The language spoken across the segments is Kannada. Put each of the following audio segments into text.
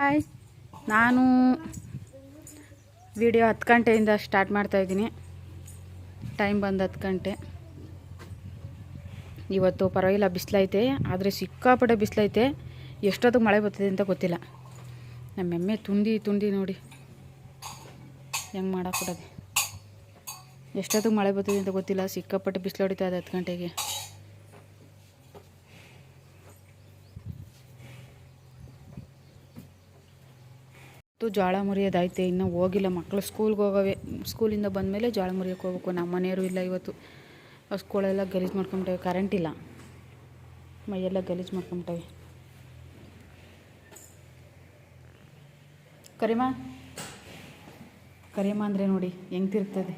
ಹಾಯ್, ನಾನು ವಿಡಿಯೋ 10 ಗಂಟೆಯಿಂದ ಸ್ಟಾರ್ಟ್ ಮಾಡ್ತಾಯಿದ್ದೀನಿ. ಟೈಮ್ ಬಂದು 10 ಗಂಟೆ. ಇವತ್ತು ಪರವಾಗಿಲ್ಲ, ಬಿಸಿಲೈತೆ, ಆದರೆ ಸಿಕ್ಕಾಪಟ್ಟೆ ಬಿಸಿಲೈತೆ. ಎಷ್ಟೊತ್ತಿಗೆ ಮಳೆ ಬರ್ತದೆ ಅಂತ ಗೊತ್ತಿಲ್ಲ. ನಮ್ಮ ಎಮ್ಮೆ ತುಂಡಿ ನೋಡಿ ಹೆಂಗೆ ಮಾಡಾಕ್ಬಿಡೋದು. ಎಷ್ಟೊತ್ತಿಗೆ ಮಳೆ ಬರ್ತದೆ ಅಂತ ಗೊತ್ತಿಲ್ಲ. ಸಿಕ್ಕಾಪಟ್ಟೆ ಬಿಸಿಲು ಹೊಡಿತಾ ಇದೆ 10 ಗಂಟೆಗೆ. ಜೋಳ ಮುರಿಯೋದೈತೆ, ಇನ್ನೂ ಹೋಗಿಲ್ಲ. ಮಕ್ಕಳು ಸ್ಕೂಲ್ಗೆ ಹೋಗವೆ. ಸ್ಕೂಲಿಂದ ಬಂದಮೇಲೆ ಜೋಳ ಮುರಿಯೋಕ್ಕೆ ಹೋಗ್ಬೇಕು. ನಮ್ಮ ಮನೆಯವರು ಇಲ್ಲ ಇವತ್ತು. ಸ್ಕೂಳೆಲ್ಲ ಗಲೀಜು ಮಾಡ್ಕೊಂಬಿಟ್ಟವೆ. ಕರೆಂಟ್ ಇಲ್ಲ, ಮೈಯೆಲ್ಲ ಗಲೀಜು ಮಾಡ್ಕೊಂಬಿಟ್ಟವೆ. ಕರಿಮ ಅಂದರೆ ನೋಡಿ ಹೆಂಗೆ ತಿರುಗ್ತದೆ.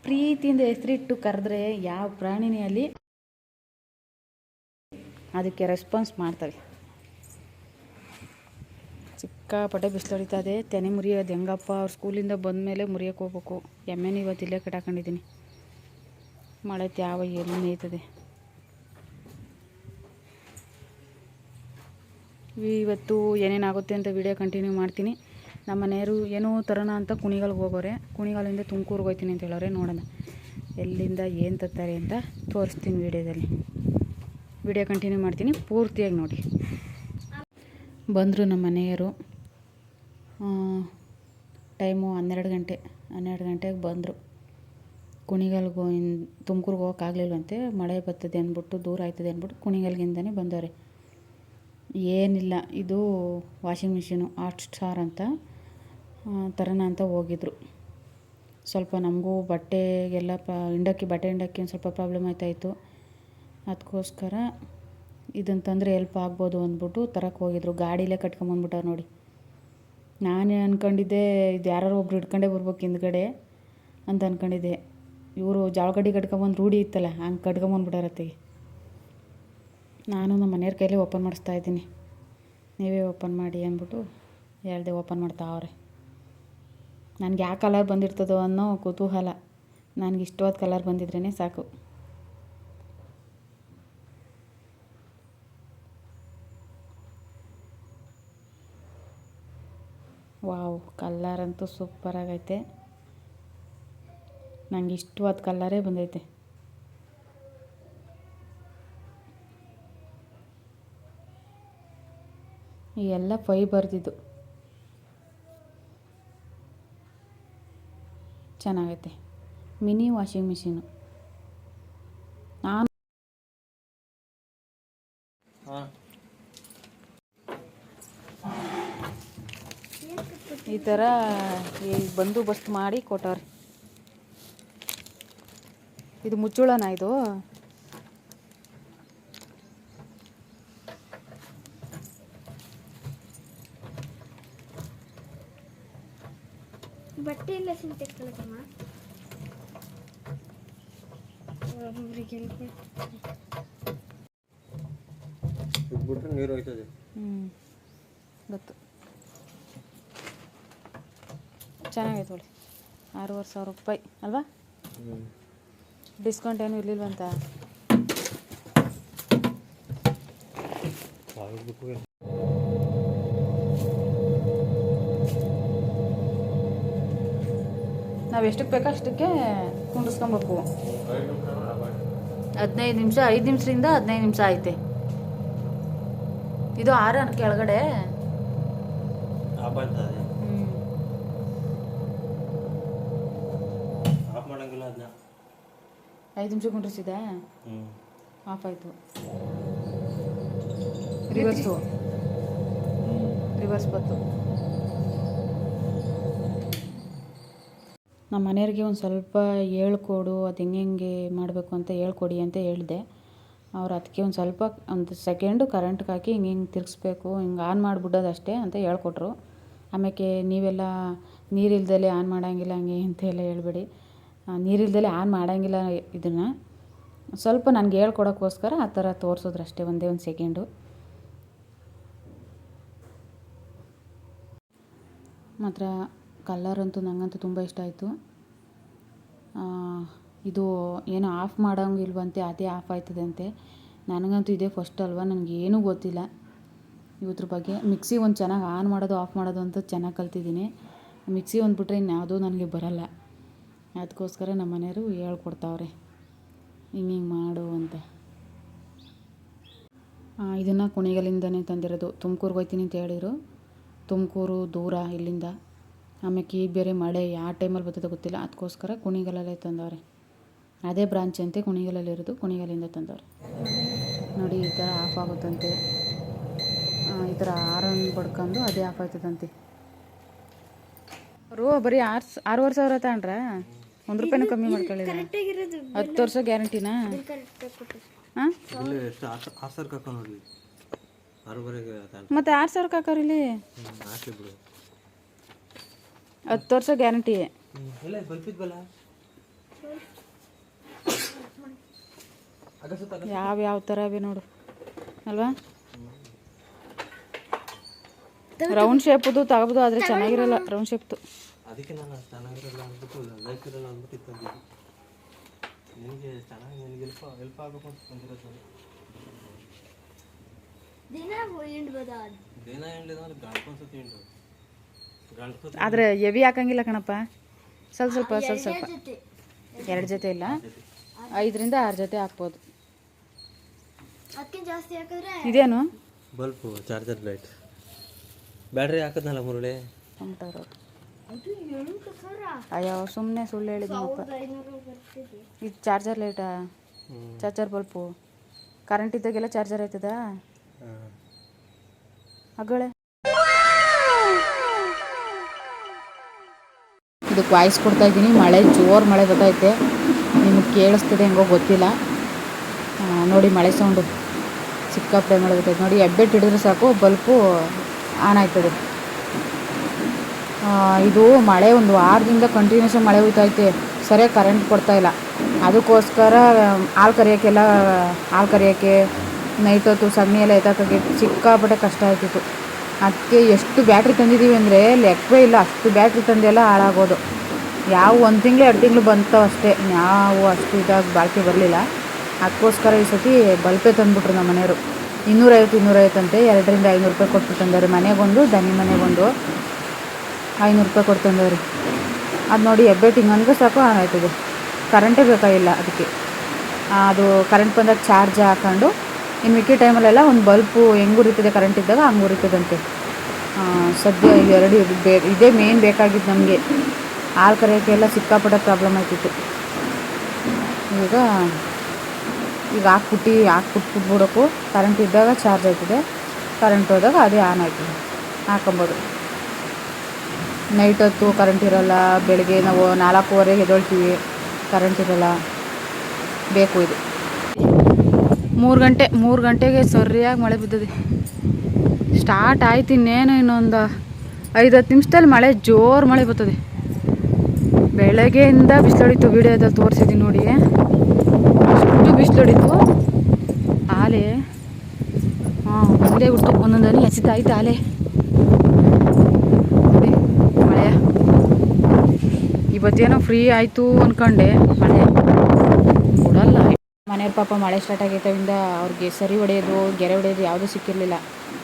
ಪ್ರೀತಿಯಿಂದ ಹೆಸರಿಟ್ಟು ಕರೆದ್ರೆ ಯಾವ ಪ್ರಾಣಿನೇ ಅಲ್ಲಿ ಅದಕ್ಕೆ ರೆಸ್ಪಾನ್ಸ್ ಮಾಡ್ತವೆ. ಸಿಕ್ಕಾಪಟ್ಟೆ ಬಿಸಿಲು ಹೊಡಿತದೆ. ತೆನೆ ಮುರಿಯೋದು ಹೆಂಗಪ್ಪ? ಅವ್ರು ಸ್ಕೂಲಿಂದ ಬಂದಮೇಲೆ ಮುರಿಯೋಕ್ಕೆ ಹೋಗ್ಬೇಕು. ಎಮ್ಮೆನೂ ಇವತ್ತು ಇಲ್ಲೇ ಕಟ್ಟಾಕೊಂಡಿದ್ದೀನಿ. ಮಳೆ ಯಾವ ಎಲ್ಲಿ ನೇಯ್ತದೆ. ಇವತ್ತು ಏನೇನಾಗುತ್ತೆ ಅಂತ ವಿಡಿಯೋ ಕಂಟಿನ್ಯೂ ಮಾಡ್ತೀನಿ. ನಮ್ಮ ಮನೆಯವರು ಏನೋ ತರೋಣ ಅಂತ ಕುಣಿಗಲ್ಗೆ ಹೋಗೋರೆ. ಕುಣಿಗಲ್ಲಿಂದ ತುಮಕೂರ್ಗೆ ಹೋಗ್ತೀನಿ ಅಂತ ಹೇಳೋರೆ. ನೋಡೋಣ ಎಲ್ಲಿಂದ ಏನು ತರ್ತಾರೆ ಅಂತ ತೋರಿಸ್ತೀನಿ ವಿಡಿಯೋದಲ್ಲಿ. ವಿಡಿಯೋ ಕಂಟಿನ್ಯೂ ಮಾಡ್ತೀನಿ, ಪೂರ್ತಿಯಾಗಿ ನೋಡಿ. ಬಂದರು ನಮ್ಮ ಮನೆಯವರು. ಟೈಮು 12 ಗಂಟೆಗೆ ಬಂದರು. ಕುಣಿಗಲ್ಗೆ ತುಮಕೂರ್ಗೆ ಹೋಗೋಕ್ಕಾಗಲಿಲ್ವಂತೆ. ಮಳೆ ಬರ್ತದೆ ಅಂದ್ಬಿಟ್ಟು, ದೂರ ಆಯ್ತದೆ ಅಂದ್ಬಿಟ್ಟು ಕುಣಿಗಲ್ಗಿಂದನೇ ಬಂದವ್ರೆ. ಏನಿಲ್ಲ, ಇದು ವಾಷಿಂಗ್ ಮಿಷಿನು ಹಾಟ್ಸ್ಟಾರ್ ಅಂತ ತರೋಣ ಅಂತ ಹೋಗಿದ್ರು. ಸ್ವಲ್ಪ ನಮಗೂ ಬಟ್ಟೆಗೆಲ್ಲ ಬಟ್ಟೆ ಹಿಂಡೋಕ್ಕೆ ಒಂದು ಸ್ವಲ್ಪ ಪ್ರಾಬ್ಲಮ್ ಆಯ್ತಾಯಿತ್ತು. ಅದಕ್ಕೋಸ್ಕರ ಇದನ್ನು ತಂದರೆ ಹೆಲ್ಪ್ ಆಗ್ಬೋದು ಅಂದ್ಬಿಟ್ಟು ತರಕ್ಕೆ ಹೋಗಿದ್ರು. ಗಾಡಿಲೇ ಕಟ್ಕೊಂಬಂದ್ಬಿಟ್ಟವ್ರು ನೋಡಿ. ನಾನೇ ಅಂದ್ಕೊಂಡಿದ್ದೆ ಇದು ಯಾರು ಒಬ್ರು ಹಿಡ್ಕೊಂಡೇ ಬರ್ಬೇಕು ಹಿಂದ್ಗಡೆ ಅಂತ ಅಂದ್ಕೊಂಡಿದ್ದೆ. ಇವರು ಜಾಳಗಡ್ಡಿ ಕಟ್ಕೊಂಬಂದು ರೂಢಿ ಇತ್ತಲ್ಲ, ಹಂಗೆ ಕಟ್ಕೊಂಬಂದ್ಬಿಟ್ಟಾರತ್ತೆಗೆ. ನಾನು ನಮ್ಮ ಮನೆಯವ್ರ ಕೈಲೇ ಓಪನ್ ಮಾಡಿಸ್ತಾ ಇದ್ದೀನಿ. ನೀವೇ ಓಪನ್ ಮಾಡಿ ಅಂದ್ಬಿಟ್ಟು ಹೇಳ್ದೆ. ಓಪನ್ ಮಾಡ್ತಾವ್ರೆ. ನನಗೆ ಯಾವ ಕಲರ್ ಬಂದಿರ್ತದೋ ಅನ್ನೋ ಕುತೂಹಲ. ನನಗೆ ಇಷ್ಟವಾದ ಕಲರ್ ಬಂದಿದ್ರೇ ಸಾಕು. ವಾವ್, ಕಲ್ಲರಂತೂ ಸೂಪರಾಗೈತೆ. ನನಗೆ ಇಷ್ಟವಾದ ಕಲ್ಲರೇ ಬಂದೈತೆ. ಈ ಎಲ್ಲ ಫೈಬರ್ದಿದ್ದು ಚೆನ್ನಾಗೈತೆ. Mini washing machine. ನಾನು ಈ ಥರ ಬಂದೋಬಸ್ತ್ ಮಾಡಿ ಕೊಟ್ಟವ್ರೆ. ಇದು ಮುಚ್ಚುಳನ? ಇದು ಬಟ್ಟೆ ಎಲ್ಲ ಸಿಂತೆಕ್ಕೊಳ್ಳೋದಮ್ಮ. ನೀರು ಹೋಯ್ತದೆ. ಗೊತ್ತು. ಚೆನ್ನಾಗೈತೆ ನೋಡಿ. 6,500 ರೂಪಾಯಿ ಅಲ್ವಾ? ಡಿಸ್ಕೌಂಟ್ ಏನು ಇರಲಿಲ್ವಂತ. ನಾವು ಎಷ್ಟಕ್ಕೆ ಬೇಕೋ ಅಷ್ಟಕ್ಕೆ ಕುಂಡಿಸ್ಕೊಬೇಕು. 15 ನಿಮಿಷ, 5 ನಿಮಿಷದಿಂದ 15 ನಿಮಿಷ ಐತೆ. ಇದು 6 ಕೆಳಗಡೆ. ಆಫ್ ಮಾಡಂಗಿಲ್ಲ ಅದನ್ನ. 5 ನಿಮಿಷ ಕುಂಡ್ರಿಸಿದೆ, ಆಫ್ ಆಯಿತು. ರಿವರ್ಸ್ ಬಂತು. ನಮ್ಮ ಮನೆಯವ್ರಿಗೆ ಒಂದು ಸ್ವಲ್ಪ ಹೇಳ್ಕೊಡು, ಅದು ಹೆಂಗೆ ಮಾಡಬೇಕು ಅಂತ ಹೇಳ್ಕೊಡಿ ಅಂತ ಹೇಳಿದೆ. ಅವ್ರು ಅದಕ್ಕೆ ಒಂದು ಸೆಕೆಂಡು ಕರೆಂಟ್ಗೆ ಹಾಕಿ ಹಿಂಗೆ ತಿರ್ಗಿಸ್ಬೇಕು, ಹಿಂಗೆ ಆನ್ ಮಾಡಿಬಿಡೋದು ಅಷ್ಟೇ ಅಂತ ಹೇಳ್ಕೊಟ್ರು. ಆಮೇಲೆ ನೀವೆಲ್ಲ ನೀರಿಲ್ದಲೇ ಆನ್ ಮಾಡೋಂಗಿಲ್ಲ ಹಂಗೆ ಅಂತ ಎಲ್ಲ ಹೇಳ್ಬೇಡಿ. ನೀರಿಲ್ದಲೇ ಆನ್ ಮಾಡೋಂಗಿಲ್ಲ. ಇದನ್ನು ಸ್ವಲ್ಪ ನನಗೆ ಹೇಳ್ಕೊಡೋಕ್ಕೋಸ್ಕರ ಆ ಥರ ತೋರಿಸಿದ್ರು ಅಷ್ಟೇ, ಒಂದೇ ಒಂದು ಸೆಕೆಂಡು. ಮಾತ್ರ ಕಲ್ಲರಂತೂ ನನಗಂತೂ ತುಂಬ ಇಷ್ಟ ಆಯಿತು. ಇದು ಏನೋ ಆಫ್ ಮಾಡೋಂಗಿಲ್ವಂತೆ, ಅದೇ ಆಫ್ ಆಯ್ತದೆ ಅಂತೆ. ನನಗಂತೂ ಇದೇ ಫಸ್ಟ್ ಅಲ್ವಾ, ನನಗೇನೂ ಗೊತ್ತಿಲ್ಲ. ಇವ್ರ ಬಗ್ಗೆ. ಮಿಕ್ಸಿ ಒಂದು ಚೆನ್ನಾಗಿ ಆನ್ ಮಾಡೋದು ಆಫ್ ಮಾಡೋದು ಅಂತ ಚೆನ್ನಾಗಿ ಕಲ್ತಿದ್ದೀನಿ. ಮಿಕ್ಸಿ ಒಂದು ಬಿಟ್ಟರೆ ಇನ್ಯಾವುದೂ ನನಗೆ ಬರಲ್ಲ. ಅದಕ್ಕೋಸ್ಕರ ನಮ್ಮ ಮನೆಯವರು ಹೇಳ್ಕೊಡ್ತಾವ್ರೆ ಹಿಂಗೆ ಮಾಡು ಅಂತ. ಇದನ್ನು ಕುಣಿಗಲಿಂದನೇ ತಂದಿರೋದು. ತುಮಕೂರಿಗೆ ಹೋಗ್ತೀನಿ ಅಂತ ಹೇಳಿದರು. ತುಮಕೂರು ದೂರ ಇಲ್ಲಿಂದ. ಆಮೇಲೆ ಈಗ ಬೇರೆ ಮಳೆ ಯಾವ ಟೈಮಲ್ಲಿ ಬರ್ತದೆ ಗೊತ್ತಿಲ್ಲ. ಅದಕ್ಕೋಸ್ಕರ ಕುಣಿಗಲಲ್ಲೇ ತಂದವ್ರೆ. ಅದೇ ಬ್ರಾಂಚ್ ಅಂತೆ ಕುಣಿಗಲಲ್ಲಿರೋದು. ಕುಣಿಗಲಿಂದ ತಂದವ್ರೆ. ನೋಡಿ ಈ ಥರ ಆಫ್ ಆಗುತ್ತಂತೆ. ಈ ಥರ ಆರನ್ ಬಡ್ಕೊಂಡು ಅದೇ ಆಫ್ ಆಯ್ತದಂತೆ. ಅವರು ಬರೀ 6,500 ತಗೊಂಡ್ರ ₹1 ಕಮ್ಮಿ ಮಾಡ್ಕೊಳ್ಳಿಲ್ಲ. 10 ವರ್ಷ ಗ್ಯಾರಂಟಿನಾ? ಹಾಂ ಮತ್ತೆ 6,000 ಹಾಕೋರು ಇಲ್ಲಿ. 10 ವರ್ಷ ಗ್ಯಾರಂಟಿ. ಯಾವ ಥರ ಅವೆ ನೋಡು ಅಲ್ವಾ. ರೌಂಡ್ ಶೇಪ್ದು ತಗೋಬೋದು, ಆದರೆ ಚೆನ್ನಾಗಿರಲ್ಲ ರೌಂಡ್ ಶೇಪ್ದು. ಅದಕ್ಕೆ ನಾನು ಚೆನ್ನಾಗಿರಲ್ಲ ಅಂದ್ಬಿಟ್ಟು ಲೈಫ್ ಇರಲ್ಲ ಅಂದ್ಬಿಟ್ಟು ಇತ್ತು. ನಿನಗೆ ಚೆನ್ನಾಗಿ ನನಗೆ ಹೆಲ್ಪ್ ಆಗಬೇಕು ಅಂತ ಬಂದಿರೋದು. ದಿನ ಹಿಂಡಿದ್ರೆ ಗಂಟೊಂದ್ಸತಿ ಹಿಂಡು. ಆದರೆ ಹೆವಿ ಹಾಕಂಗಿಲ್ಲ ಕಣಪ್ಪ. ಸ್ವಲ್ಪ 2 ಜೊತೆ ಇಲ್ಲ, 5ರಿಂದ 6 ಜೊತೆ ಹಾಕ್ಬೋದು. ಇದೇನು ಬಲ್ಪು ಚಾರ್ಜರ್ ಲೈಟ್ ಬ್ಯಾಟ್ರಿ ಹಾಕದ್ನಲ್ಲ ಮುರುಳಿ. ಅಯ್ಯೋ ಸುಮ್ಮನೆ ಸುಳ್ಳು ಹೇಳಿದ್ನಪ್ಪ. ಇದು ಚಾರ್ಜರ್ ಲೈಟಾ? ಚಾರ್ಜರ್ ಬಲ್ಪು ಕರೆಂಟ್ ಇದ್ದಾಗೆಲ್ಲ ಚಾರ್ಜರ್ ಆಯ್ತದ ಅಗಳೇ. ಇದಕ್ಕೆ ವಾಯ್ಸ್ ಕೊಡ್ತಾ ಇದ್ದೀನಿ. ಜೋರು ಮಳೆ ಬರ್ತೈತೆ. ನಿಮಗೆ ಕೇಳಿಸ್ತದೆ ಹೆಂಗೋ ಗೊತ್ತಿಲ್ಲ. ನೋಡಿ ಮಳೆ ಸೌಂಡು ಸಿಕ್ಕಾಪಟ್ಟೆ ಮಳೆ ಬರ್ತೈತೆ. ನೋಡಿ ಹೆಬ್ಬೆಟ್ಟು ಹಿಡಿದ್ರೆ ಸಾಕು ಬಲ್ಪು ಆನ್ ಆಯ್ತದೆ. ಇದು ಮಳೆ ಒಂದು ವಾರದಿಂದ ಕಂಟಿನ್ಯೂಸ್ ಮಳೆ ಹೋಯ್ತೈತೆ. ಸರಿಯಾಗಿ ಕರೆಂಟ್ ಕೊಡ್ತಾಯಿಲ್ಲ. ಅದಕ್ಕೋಸ್ಕರ ಹಾಲು ಕರಿಯೋಕ್ಕೆ ನೈಟ್ ಹೊತ್ತು ಸಗಣಿ ಎಲ್ಲ ಎತ್ತಾಕೋಕ್ಕೆ ಸಿಕ್ಕಾಪಟ್ಟೆ ಕಷ್ಟ ಆಯ್ತಿತ್ತು. ಅದಕ್ಕೆ ಎಷ್ಟು ಬ್ಯಾಟ್ರಿ ತಂದಿದ್ದೀವಿ ಅಂದರೆ ಲೆಕ್ಕವೇ ಇಲ್ಲ. ಅಷ್ಟು ಬ್ಯಾಟ್ರಿ ತಂದೆಲ್ಲ ಹಾಳಾಗೋದು. ಯಾವ 1 ತಿಂಗಳು 2 ತಿಂಗಳು ಬಂತಾವ ಅಷ್ಟೇ. ನಾವು ಅಷ್ಟು ಇದಾಗಿ ಬಾಳಿಕೆ ಬರಲಿಲ್ಲ. ಅದಕ್ಕೋಸ್ಕರ ಈ ಸತಿ ಬಲ್ಪೇ ತಂದುಬಿಟ್ರು ನಮ್ಮ ಮನೆಯವರು. 250 ಅಂತೆ. 2ರಿಂದ 500 ರೂಪಾಯಿ ಕೊಟ್ಟು ತಂದವ್ರಿ. ಮನೆಗೊಂದು ದನಿ ಮನೆಗೊಂದು 500 ರೂಪಾಯಿ ಕೊಟ್ಟು ತಂದವ್ರಿ. ಅದು ನೋಡಿ ಹೆಬ್ಬೆಟ್ಟು ಹಿಂಗೆ ಅಂದರೆ ಸಾಕು ಆನ್ ಆಯ್ತದೆ. ಕರೆಂಟೇ ಬೇಕಾಗಿಲ್ಲ ಅದಕ್ಕೆ. ಅದು ಕರೆಂಟ್ ಬಂದಾಗ ಚಾರ್ಜ್ ಹಾಕೊಂಡು ಇನ್ನು ಮಿಕ್ಕಿ ಟೈಮಲ್ಲೆಲ್ಲ ಒಂದು ಬಲ್ಪು ಹೆಂಗೆ ಉರಿತದೆ ಕರೆಂಟ್ ಇದ್ದಾಗ ಹಂಗೆ ಉರಿತದಂತೆ. ಸದ್ಯ ಇವೆರಡು ಇದೇ ಮೇನ್ ಬೇಕಾಗಿದ್ದು ನಮಗೆ. ಹಾಲು ಕರೆಯೋಕ್ಕೆಲ್ಲ ಸಿಕ್ಕಾಪಟ್ಟೆ ಪ್ರಾಬ್ಲಮ್ ಆಯ್ತಿತ್ತು. ಈಗ ಹಾಕ್ಬಿಟ್ಬಿಡೋಕ್ಕೂ ಕರೆಂಟ್ ಇದ್ದಾಗ ಚಾರ್ಜ್ ಆಯ್ತದೆ, ಕರೆಂಟ್ ಹೋದಾಗ ಅದೇ ಆನ್ ಆಯ್ತದೆ. ಹಾಕೊಬೋದು. ನೈಟ್ ಹೊತ್ತು ಕರೆಂಟ್ ಇರೋಲ್ಲ. ಬೆಳಗ್ಗೆ ನಾವು 4:15 ಎದ್ದೇಳ್ತೀವಿ, ಕರೆಂಟ್ ಇರೋಲ್ಲ. ಬೇಕು ಇದು. 3 ಗಂಟೆಗೆ ಸರಿಯಾಗಿ ಮಳೆ ಬಿದ್ದದೆ. ಸ್ಟಾರ್ಟ್ ಆಯ್ತು. ಇನ್ನೊಂದು 5-10 ನಿಮಿಷದಲ್ಲಿ ಮಳೆ ಜೋರು ಮಳೆ ಬರ್ತದೆ. ಬೆಳಗ್ಗೆಯಿಂದ ಬಿಸಿಲೊಡಿತು. ವಿಡಿಯೋದಲ್ಲಿ ತೋರಿಸಿದ್ದೀನಿ ನೋಡಿ. ಅಷ್ಟು ಬಿಸಿಲೊಡಿತು. ಆಲೆ ಒಂದೇ ಬಿಟ್ಟು ಒಂದೊಂದನಿ ಹಸಿತಾಯ್ತು ಆಲೆ. ನೋಡಿ ಮಳೆ ಇವತ್ತೇನೋ ಫ್ರೀ ಆಯಿತು ಅಂದ್ಕೊಂಡೆ. ಮಳೆ ಬಿಡಲ್ಲ. ಮನೆಯವ್ರ ಪಾಪ ಮಳೆ ಸ್ಟಾರ್ಟ್ ಆಗೈತವಿಂದ ಅವ್ರಿಗೆ ಸರಿ ಹೊಡೆಯೋದು ಗೆರೆ ಹೊಡೆಯೋದು ಯಾವುದೂ ಸಿಕ್ಕಿರಲಿಲ್ಲ.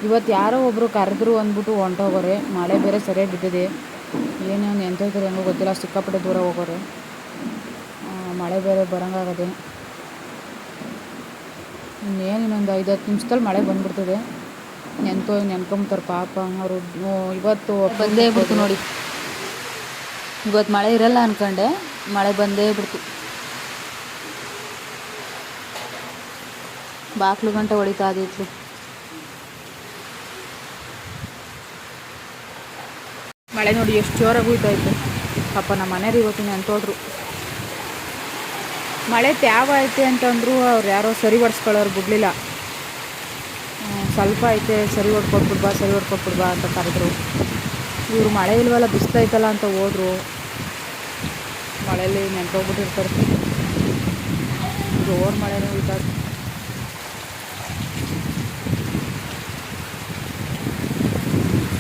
ಇವತ್ತು ಯಾರೋ ಒಬ್ಬರು ಕರೆದ್ರು ಅಂದ್ಬಿಟ್ಟು ಹೊಂಟೋಗೋರೆ. ಮಳೆ ಬೇರೆ ಸರಿಯಾಗಿ ಬಿದ್ದಿದೆ. ಏನೋ ಎಂತೈತಾರೆ ಹೆಂಗೋ ಗೊತ್ತಿಲ್ಲ. ಸಿಕ್ಕಾಪಟ್ಟೆ ದೂರ ಹೋಗೋರೆ. ಮಳೆ ಬೇರೆ ಬರೋಂಗಾಗದೆ. ಇನ್ನೊಂದು 5-10 ನಿಮಿಷದಲ್ಲಿ ಮಳೆ ಬಂದ್ಬಿಡ್ತದೆ. ನೆನ್ಕೊಂಬ್ತಾರೆ ಪಾಪ ಅವರು. ಇವತ್ತು ಬಂದೇ ಬಿಡ್ತು ನೋಡಿ. ಇವತ್ತು ಮಳೆ ಇರಲ್ಲ ಅಂದ್ಕೊಂಡೆ, ಮಳೆ ಬಂದೇ ಬಿಡ್ತು. ಬಾಕ್ಲು ಗಂಟೆ ಹೊಡಿತಾ ಅದಿತ್ತು. ಮಳೆ ನೋಡಿ ಎಷ್ಟು ಜೋರಾಗಿ ಹೋಯ್ತಾಯಿತ್ತು. ಪಾಪ ನಮ್ಮ ಮನೆಯವ್ರು ಇವತ್ತಿನ ಅಂತೋದ್ರು. ಮಳೆ ತ್ಯಾವ ಐತೆ ಅಂತಂದ್ರು. ಅವ್ರು ಯಾರೋ ಸರಿ ಹೊಡ್ಸ್ಕೊಳ್ಳೋರು ಬಿಡಲಿಲ್ಲ. ಸ್ವಲ್ಪ ಐತೆ ಸರಿ ಹೊಡ್ಕೊಟ್ಬಿಡ್ಬಾ ಅಂತ ಕರೆದ್ರು. ಇವರು ಮಳೆ ಇಲ್ವಲ್ಲ ಬಿಸಿಲೈತಲ್ಲ ಅಂತ ಹೋದ್ರು. ಮಳೆಯಲ್ಲಿ ನೆನ್ಕೋಗ್ಬಿಟ್ಟಿರ್ತಾರೆ. ಜೋರು ಮಳೆನೇ ಹೋಯ್ತಾ.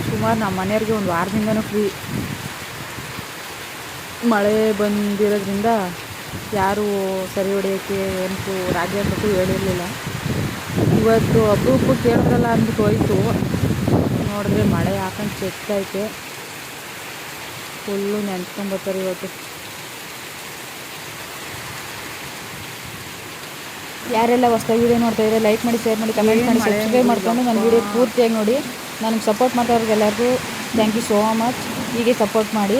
ಸುಮಾರು ನಮ್ಮ ಮನೆಯವ್ರಿಗೆ ಒಂದು ವಾರದಿಂದನೂ ಫ್ರೀ. ಮಳೆ ಬಂದಿರೋದ್ರಿಂದ ಯಾರೂ ಸರಿ ಹೊಡೆಯೋಕ್ಕೆ ಏನಕ್ಕೂ ರಾಜ್ಯ ಅಂತೂ ಹೇಳಿರಲಿಲ್ಲ. ಇವತ್ತು ಅಪರೂಪಕ್ಕೆ ಕೇಳಿದ್ರಲ್ಲ ಅಂದ್ಬಿಟ್ಟು ಹೋಯ್ತು. ನೋಡಿದ್ರೆ ಮಳೆ ಹಾಕೊಂಡು ಚೆತ್ತೈತೆ, ಫುಲ್ಲು ನೆನ್ಸ್ಕೊಂಬರ್ತಾರೆ ಇವತ್ತು. ಯಾರೆಲ್ಲ ಹೊಸ್ದಾಗಿ ವೀಡಿಯೋ ನೋಡ್ತಾ ಇದ್ದಾರೆ ಲೈಕ್ ಮಾಡಿ, ಶೇರ್ ಮಾಡಿ, ಕಮೆಂಟ್ ಮಾಡಿ, ಸಬ್ಸ್ಕ್ರೈಬ್ ಮಾಡಿಕೊಂಡು ನನ್ನ ವೀಡಿಯೋ ಪೂರ್ತಿಯಾಗಿ ನೋಡಿ. ನನಗೆ ಸಪೋರ್ಟ್ ಮಾಡೋರಿಗೆಲ್ಲರಿಗೂ ಥ್ಯಾಂಕ್ ಯು ಸೋ ಮಚ್. ಹೀಗೆ ಸಪೋರ್ಟ್ ಮಾಡಿ.